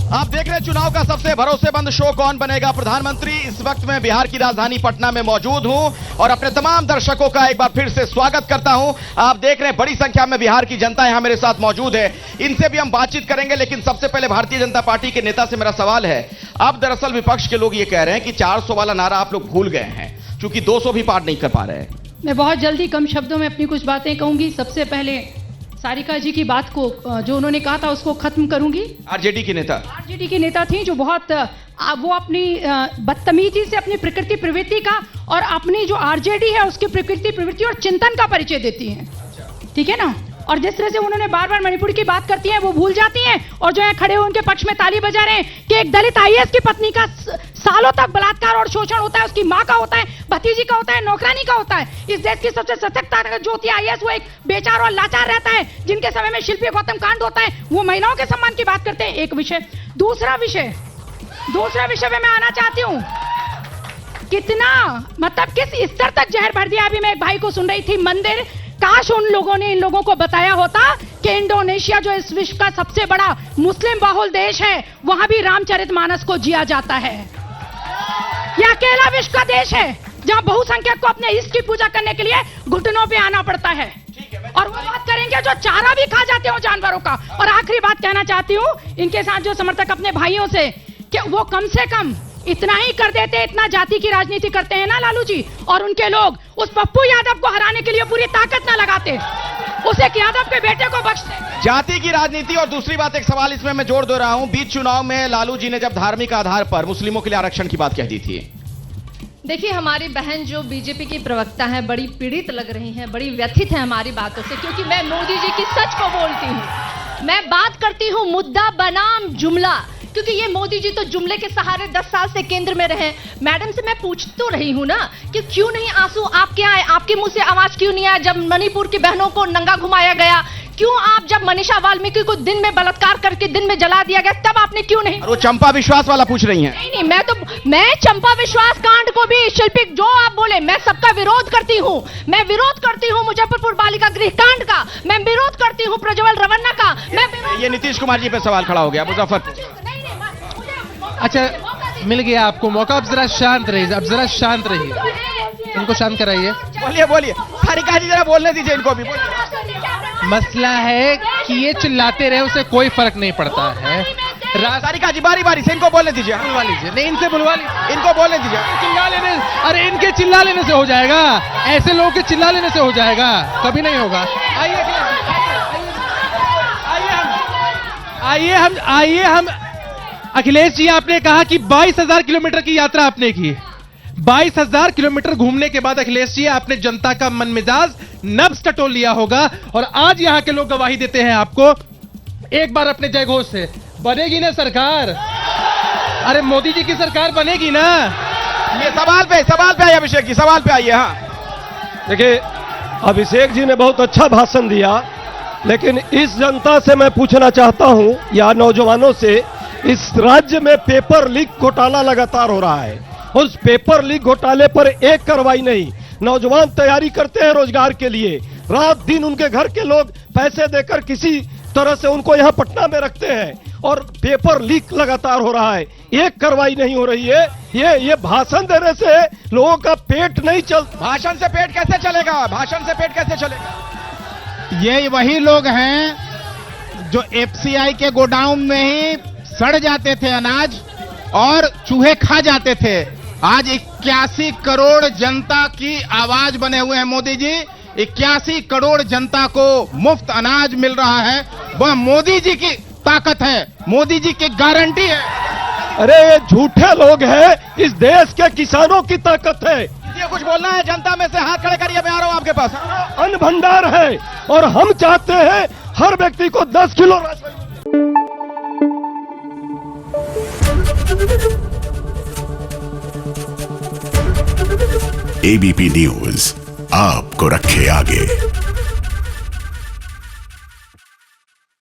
आप देख रहे हैं चुनाव का सबसे भरोसेमंद शो कौन बनेगा प्रधानमंत्री। इस वक्त मैं बिहार की राजधानी पटना में मौजूद हूं और अपने तमाम दर्शकों का एक बार फिर से स्वागत करता हूं। आप देख रहे हैं बड़ी संख्या में बिहार की जनता यहां मेरे साथ मौजूद है। इनसे भी हम बातचीत करेंगे, लेकिन सबसे पहले भारतीय जनता पार्टी के नेता से मेरा सवाल है। अब दरअसल विपक्ष के लोग ये कह रहे हैं कि 400 वाला नारा आप लोग भूल गए हैं, क्योंकि 200 भी पार नहीं कर पा रहे हैं। मैं बहुत जल्दी कम शब्दों में अपनी कुछ बातें कहूंगी। सबसे पहले सारिका जी की बात को जो उन्होंने कहा था उसको खत्म करूंगी। आरजेडी की नेता थी जो बहुत वो अपनी बदतमीजी से अपनी प्रकृति प्रवृत्ति का और अपनी जो आरजेडी है उसकी प्रकृति प्रवृत्ति और चिंतन का परिचय देती हैं, ठीक है ना। और जिस तरह से उन्होंने बार बार मणिपुर की बात करती हैं वो भूल जाती हैं, और जो है खड़े हुए उनके पक्ष में ताली बजा रहे हैं कि एक दलित आईएएस की पत्नी का सालों तक बलात्कार और शोषण होता है, उसकी माँ का होता है, भतीजी का होता है, नौकरानी का होता है। इस देश की सबसे सशक्त ताकत जो होती है आईएएस, वो एक बेचारा और लाचार रहता है। जिनके समय में शिल्पी गौतम कांड होता है वो महिलाओं के सम्मान की बात करते हैं। एक विषय। दूसरा विषय में मैं आना चाहती हूँ, कितना मतलब किस स्तर तक जहर भर दिया। अभी मैं एक भाई को सुन रही थी, मंदिर, काश उन लोगों ने इन लोगों को बताया होता कि इंडोनेशिया जो इस विश्व का सबसे बड़ा मुस्लिम बाहुल देश है, वहां भी रामचरितमानस को जिया जाता है। यह अकेला विश्व का देश है जहां बहुसंख्यक को अपने इष्ट की पूजा करने के लिए घुटनों पे आना पड़ता है। और वो बात करेंगे जो चारा भी खा जाते हो जानवरों का। और आखिरी बात कहना चाहती हूँ इनके साथ जो समर्थक अपने भाइयों से, कि वो कम से कम इतना ही कर देते, इतना जाति की राजनीति करते हैं ना लालू जी, और उनके लोग उस पप्पू यादव को हराने के लिए पूरी ताकत ना लगाते, उसे यादव के बेटे को बख्शते। जाति की राजनीति। और दूसरी बात, एक सवाल इसमें मैं जोड़ दे रहा हूं। बीच चुनाव में लालू जी ने जब धार्मिक आधार पर मुस्लिमों के लिए आरक्षण की बात कह दी थी। देखिए, हमारी बहन जो बीजेपी की प्रवक्ता है बड़ी पीड़ित लग रही हैं, बड़ी व्यथित है हमारी बातों से, क्योंकि मैं मोदी जी की सच को बोलती हूँ। मैं बात करती हूँ मुद्दा बनाम जुमला, क्योंकि ये मोदी जी तो जुमले के सहारे 10 साल से केंद्र में रहे। मैडम से मैं पूछ तो रही हूँ ना कि क्यों नहीं आंसू आपके आए, आपके मुंह से आवाज क्यों नहीं आया जब मणिपुर की बहनों को नंगा घुमाया गया? क्यों आप जब मनीषा वाल्मीकि को दिन में बलात्कार करके दिन में जला दिया गया, तब आपने क्यों नहीं? वो चंपा विश्वास वाला पूछ रही हैं। नहीं, मैं चंपा विश्वास कांड को भी, शिल्पी जो आप बोले, मैं सबका विरोध करती हूँ। मैं विरोध करती हूँ मुजफ्फरपुर बालिका गृह कांड का, मैं विरोध करती हूँ प्रज्वल रवन्ना का, मैं ये नीतीश कुमार जी पे सवाल खड़ा हो गया मुजफ्फरपुर। अच्छा, मिल गया आपको मौका। अब जरा शांत रहिए, इनको शांत कराइए। बोलिए सारिका जी, जरा बोलने दीजिए इनको भी। मसला है कि ये चिल्लाते रहे, उसे कोई फर्क नहीं पड़ता है। सारिका जी बारी से इनको बोलने दीजिए। बुलवा लीजिए, नहीं इनसे बुलवा लीजिए, इनको बोलने दीजिए। अरे इनके चिल्ला लेने से हो जाएगा, ऐसे लोगों के चिल्ला लेने से हो जाएगा, कभी नहीं होगा। आइए हम अखिलेश जी, आपने कहा कि 22,000 किलोमीटर की यात्रा आपने की। 22,000 किलोमीटर घूमने के बाद अखिलेश जी आपने जनता का मन मिजाज नब्ज टटोल लिया होगा, और आज यहां के लोग गवाही देते हैं आपको। एक बार अपने जयघोष से, बनेगी ना सरकार? अरे मोदी जी की सरकार बनेगी ना? ये सवाल पे आइए अभिषेक जी, सवाल पे आइए। हाँ देखिए, अभिषेक जी ने बहुत अच्छा भाषण दिया, लेकिन इस जनता से मैं पूछना चाहता हूं, या नौजवानों से, इस राज्य में पेपर लीक घोटाला लगातार हो रहा है। उस पेपर लीक घोटाले पर एक कार्रवाई नहीं। नौजवान तैयारी करते हैं रोजगार के लिए, रात दिन उनके घर के लोग पैसे देकर किसी तरह से उनको यहाँ पटना में रखते हैं, और पेपर लीक लगातार हो रहा है, एक कार्रवाई नहीं हो रही है। ये भाषण देने से लोगों का पेट नहीं चल। भाषण से पेट कैसे चलेगा? ये वही लोग हैं जो एफसीआई के गोडाउन में ही सड़ जाते थे अनाज और चूहे खा जाते थे। आज 81 करोड़ जनता की आवाज बने हुए हैं मोदी जी। 81 करोड़ जनता को मुफ्त अनाज मिल रहा है, वह मोदी जी की ताकत है, मोदी जी की गारंटी है। अरे ये झूठे लोग हैं, इस देश के किसानों की ताकत है। ये कुछ बोलना है जनता में से, हाथ खड़े करिए, मैं आ रहा हूं आपके पास। अन्न भंडार है, और हम चाहते हैं हर व्यक्ति को 10 किलो राशन। एबीपी न्यूज आपको रखे आगे।